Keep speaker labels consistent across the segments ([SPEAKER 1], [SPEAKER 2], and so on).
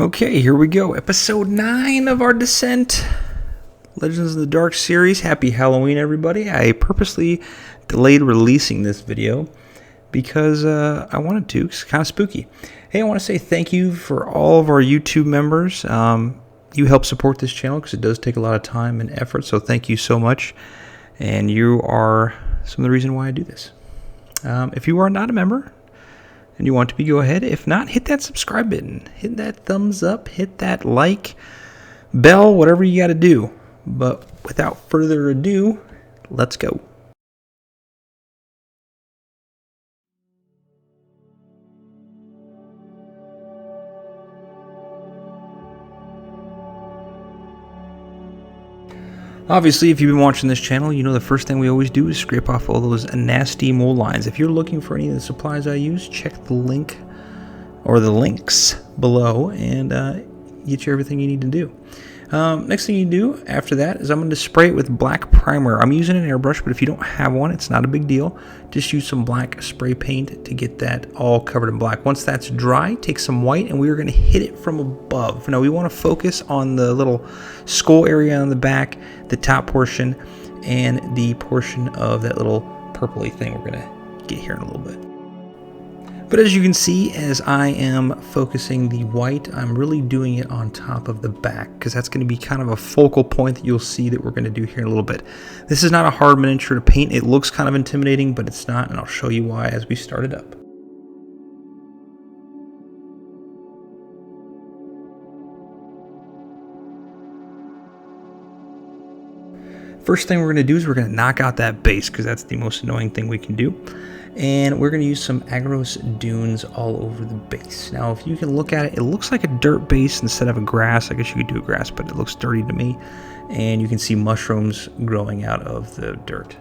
[SPEAKER 1] Okay, here we go. Episode 9 of our Descent Legends of the Dark series. Happy Halloween, everybody. I purposely delayed releasing this video because I wanted to. It's kind of spooky. Hey, I want to say thank you for all of our YouTube members. You help support this channel because it does take a lot of time and effort, so thank you so much. And you are some of the reason why I do this. If you are not a member and you want to be, go ahead. If not, hit that subscribe button, hit that thumbs up, hit that like, bell, whatever you got to do. But without further ado, let's go. Obviously, if you've been watching this channel, you know the first thing we always do is scrape off all those nasty mold lines. If you're looking for any of the supplies I use, check the link or the links below and get you everything you need to do. Next thing you do after that is I'm going to spray it with black primer. I'm using an airbrush, but if you don't have one, it's not a big deal. Just use some black spray paint to get that all covered in black. Once that's dry, take some white and we are going to hit it from above. Now we want to focus on the little skull area on the back, the top portion, and the portion of that little purpley thing we're going to get here in a little bit. But as you can see, as I am focusing the white, I'm really doing it on top of the back because that's going to be kind of a focal point that you'll see that we're going to do here in a little bit. This is not a hard miniature to paint. It looks kind of intimidating, but it's not, and I'll show you why as we start it up. First thing we're going to do is we're going to knock out that base because that's the most annoying thing we can do. And we're going to use some Aggros Dunes all over the base. Now, if you can look at it, it looks like a dirt base instead of a grass. I guess you could do a grass, but it looks dirty to me. And you can see mushrooms growing out of the dirt.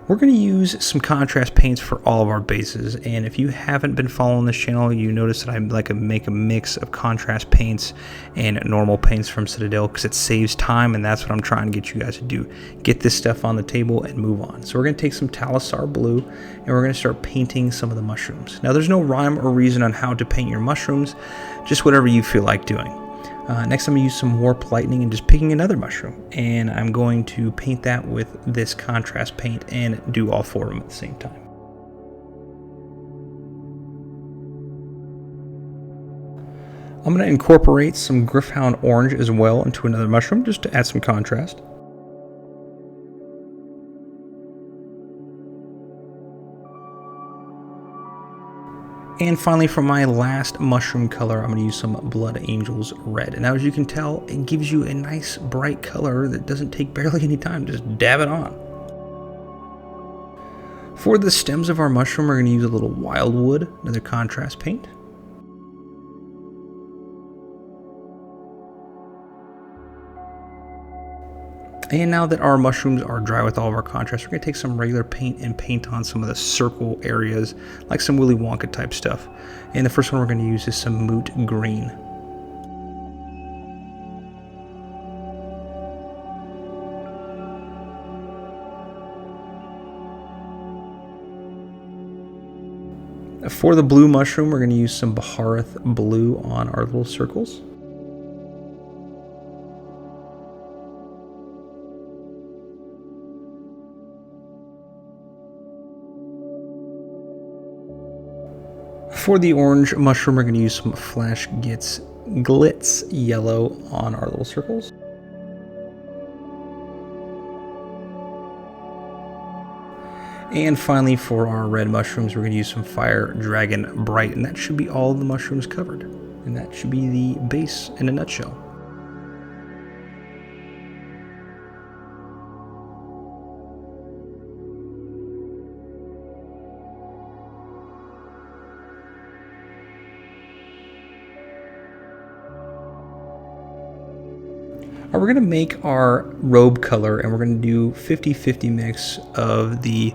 [SPEAKER 1] We're going to use some contrast paints for all of our bases, and if you haven't been following this channel, you notice that I like to make a mix of contrast paints and normal paints from Citadel because it saves time, and that's what I'm trying to get you guys to do. Get this stuff on the table and move on. So we're going to take some Talassar Blue, and we're going to start painting some of the mushrooms. Now there's no rhyme or reason on how to paint your mushrooms, just whatever you feel like doing. Next I'm going to use some Warp Lightning and just picking another mushroom, and I'm going to paint that with this contrast paint and do all 4 of them at the same time. I'm going to incorporate some Gryph-Hound Orange as well into another mushroom just to add some contrast. And finally, for my last mushroom color, I'm going to use some Blood Angels Red. And now, as you can tell, it gives you a nice bright color that doesn't take barely any time. Just dab it on. For the stems of our mushroom, we're going to use a little Wyldwood, another contrast paint. And now that our mushrooms are dry with all of our contrast, we're going to take some regular paint and paint on some of the circle areas, like some Willy Wonka type stuff. And the first one we're going to use is some Moot Green. For the blue mushroom, we're going to use some Baharroth Blue on our little circles. For the orange mushroom, we're going to use some Flash Glitz Yellow on our little circles. And finally, for our red mushrooms, we're going to use some Fire Dragon Bright, and that should be all the mushrooms covered. And that should be the base in a nutshell. We're going to make our robe color, and we're going to do 50-50 mix of the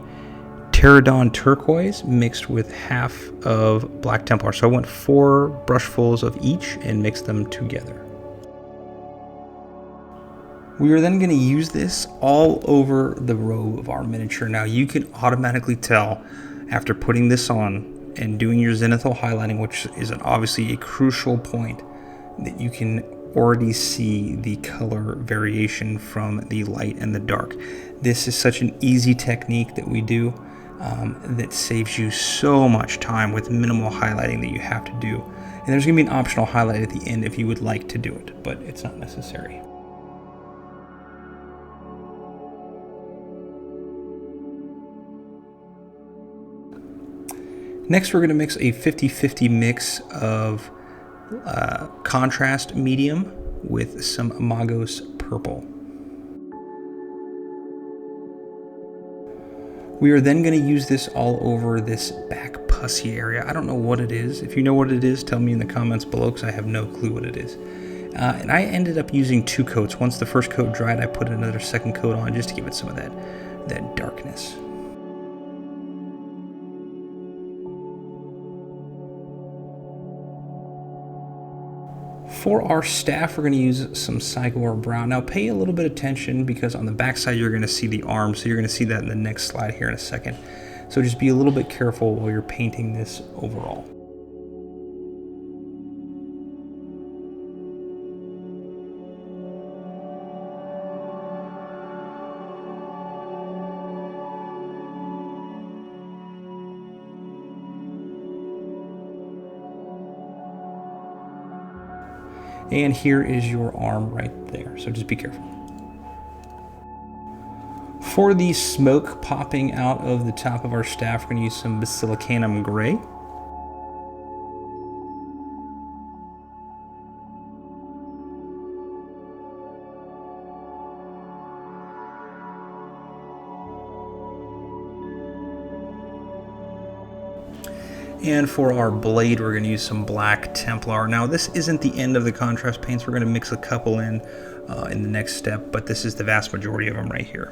[SPEAKER 1] Tarradon Turquoise mixed with half of Black Templar. So I went 4 brushfuls of each and mixed them together. We are then going to use this all over the robe of our miniature. Now you can automatically tell after putting this on and doing your zenithal highlighting, which is obviously a crucial point, that you can already see the color variation from the light and the dark. This is such an easy technique that we do that saves you so much time with minimal highlighting that you have to do. And there's going to be an optional highlight at the end if you would like to do it, but it's not necessary. Next, we're going to mix a 50-50 mix of contrast medium with some Magos Purple. We are then going to use this all over this back pussy area. I don't know what it is. If you know what it is, tell me in the comments below, because I have no clue what it is. And I ended up using 2 coats. Once the first coat dried, I put another second coat on just to give it some of that darkness. For our staff, we're going to use some Cygor Brown. Now pay a little bit of attention, because on the back side you're going to see the arm, so you're going to see that in the next slide here in a second. So just be a little bit careful while you're painting this overall. And here is your arm right there, so just be careful. For the smoke popping out of the top of our staff, we're going to use some Basilicanum Grey. And for our blade, we're going to use some black Templar. Now, this isn't the end of the contrast paints. We're going to mix a couple in the next step, but this is the vast majority of them right here.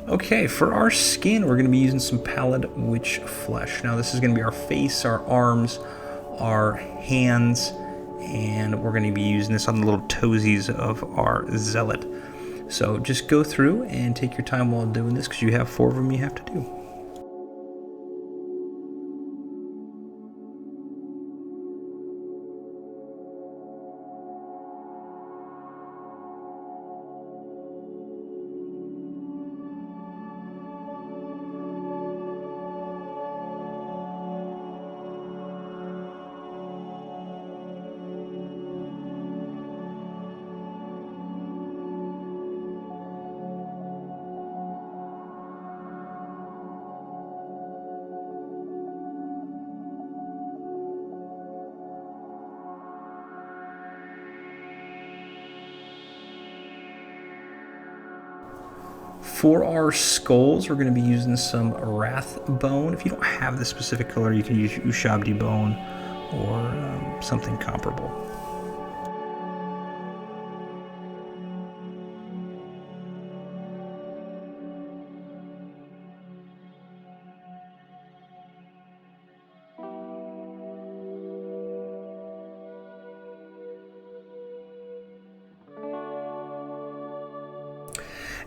[SPEAKER 1] Okay, for our skin, we're going to be using some Pallied Witch Flesh. Now, this is going to be our face, our arms, our hands, and we're going to be using this on the little toesies of our Zealot. So just go through and take your time while doing this, because you have 4 of them you have to do. For our skulls, we're going to be using some Wraithbone. If you don't have the specific color, you can use Ushabti Bone or something comparable.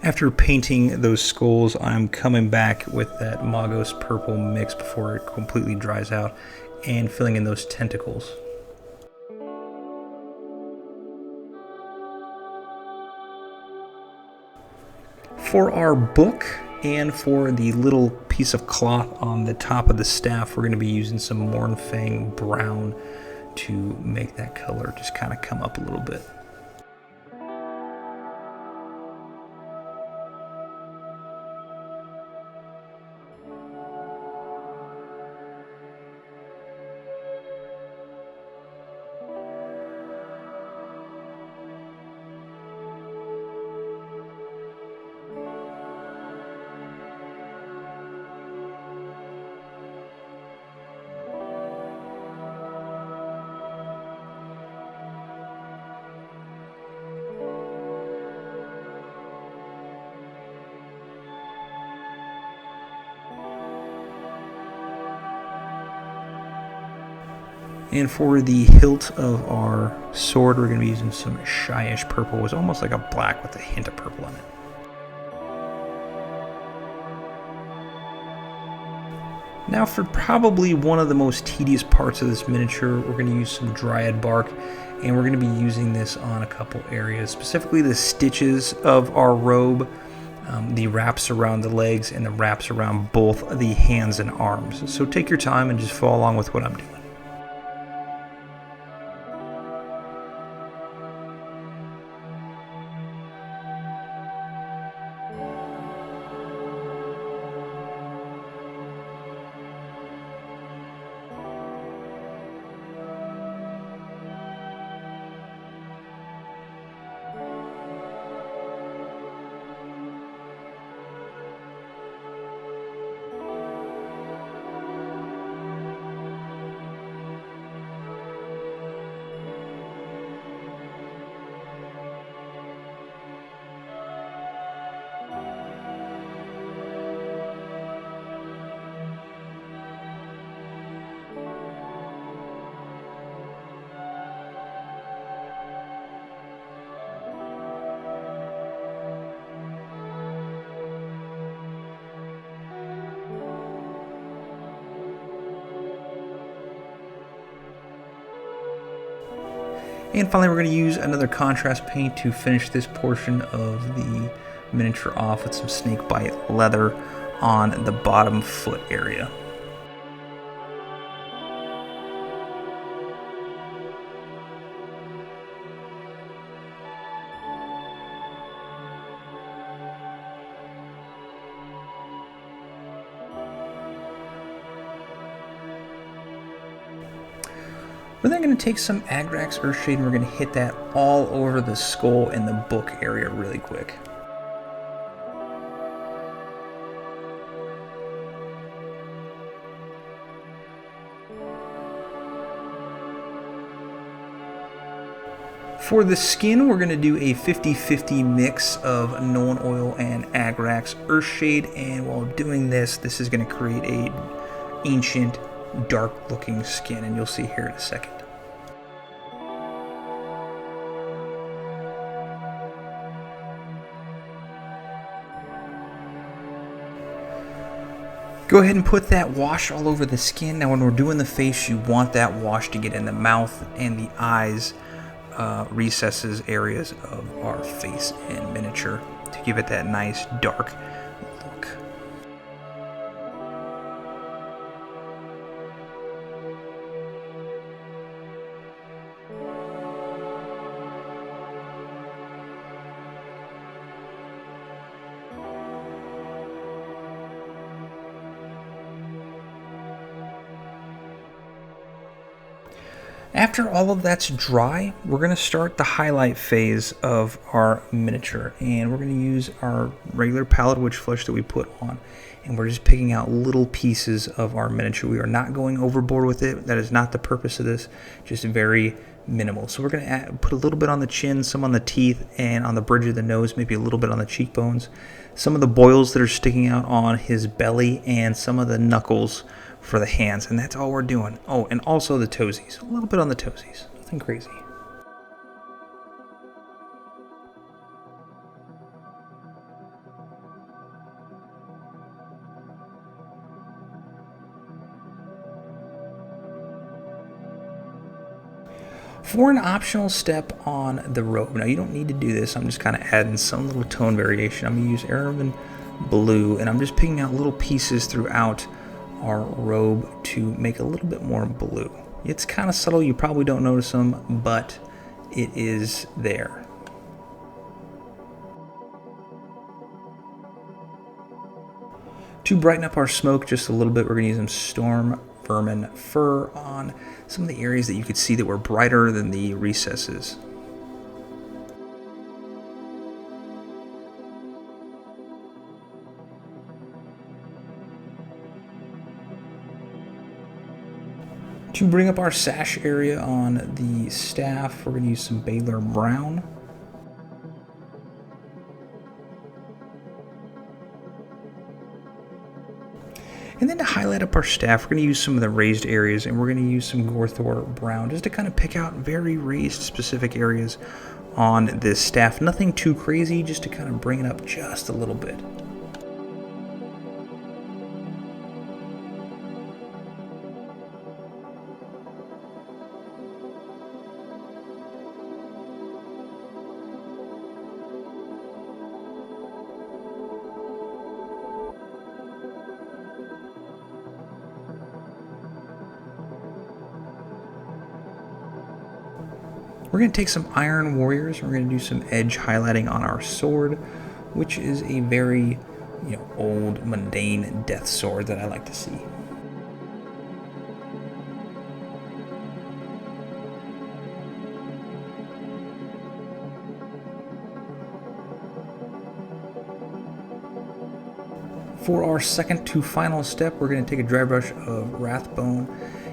[SPEAKER 1] After painting those skulls, I'm coming back with that Magos Purple mix before it completely dries out and filling in those tentacles. For our book and for the little piece of cloth on the top of the staff, we're going to be using some Mournfang Brown to make that color just kind of come up a little bit. And for the hilt of our sword, we're going to be using some Shyish Purple. It's almost like a black with a hint of purple in it. Now for probably one of the most tedious parts of this miniature, we're going to use some Dryad Bark, and we're going to be using this on a couple areas, specifically the stitches of our robe, the wraps around the legs, and the wraps around both the hands and arms. So take your time and just follow along with what I'm doing. And finally, we're going to use another contrast paint to finish this portion of the miniature off with some Snakebite Leather on the bottom foot area. We're then going to take some Agrax Earthshade and we're going to hit that all over the skull and the book area really quick. For the skin, we're going to do a 50-50 mix of Nulin Oil and Agrax Earthshade, and while doing this, this is going to create a ancient, dark-looking skin, and you'll see here in a second. Go ahead and put that wash all over the skin. Now when we're doing the face, you want that wash to get in the mouth and the eyes, recesses areas of our face and miniature to give it that nice dark look. After all of that's dry, we're going to start the highlight phase of our miniature, and we're going to use our regular Pallied witch flesh that we put on, and we're just picking out little pieces of our miniature. We are not going overboard with it. That is not the purpose of this, just very minimal. So we're going to put a little bit on the chin, some on the teeth, and on the bridge of the nose, maybe a little bit on the cheekbones, some of the boils that are sticking out on his belly, and some of the knuckles for the hands, and that's all we're doing. Oh, and also the toesies. A little bit on the toesies. Nothing crazy. For an optional step on the robe, now you don't need to do this, I'm just kind of adding some little tone variation. I'm going to use Ahriman Blue, and I'm just picking out little pieces throughout our robe to make a little bit more blue. It's kind of subtle, you probably don't notice them, but it is there. To brighten up our smoke just a little bit, we're going to use some Stormvermin Fur on some of the areas that you could see that were brighter than the recesses. To bring up our sash area on the staff, we're going to use some Balor Brown. And then to highlight up our staff, we're going to use some of the raised areas, and we're going to use some Gorthor Brown just to kind of pick out very raised specific areas on this staff. Nothing too crazy, just to kind of bring it up just a little bit. We're going to take some Iron Warriors, and we're going to do some edge highlighting on our sword, which is a very, old, mundane death sword that I like to see. For our second to final step, we're going to take a dry brush of Wraithbone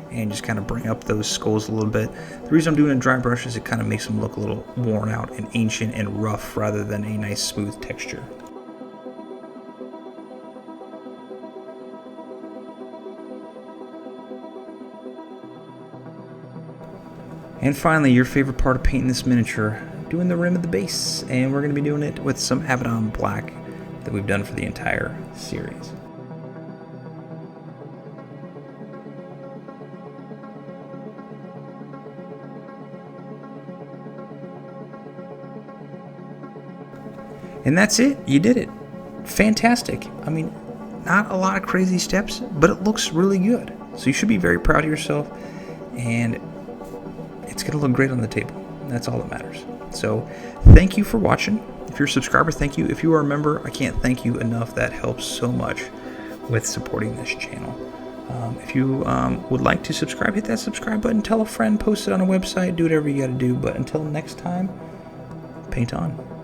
[SPEAKER 1] and just kind of bring up those skulls a little bit. The reason I'm doing a dry brush is it kind of makes them look a little worn out and ancient and rough rather than a nice smooth texture. And finally, your favorite part of painting this miniature, doing the rim of the base. And we're going to be doing it with some Abaddon Black that we've done for the entire series. And that's it. You did it. Fantastic. I mean, not a lot of crazy steps, but it looks really good. So you should be very proud of yourself, and it's going to look great on the table. That's all that matters. So thank you for watching. If you're a subscriber, thank you. If you are a member, I can't thank you enough. That helps so much with supporting this channel. If you would like to subscribe, hit that subscribe button. Tell a friend, post it on a website, do whatever you got to do. But until next time, paint on.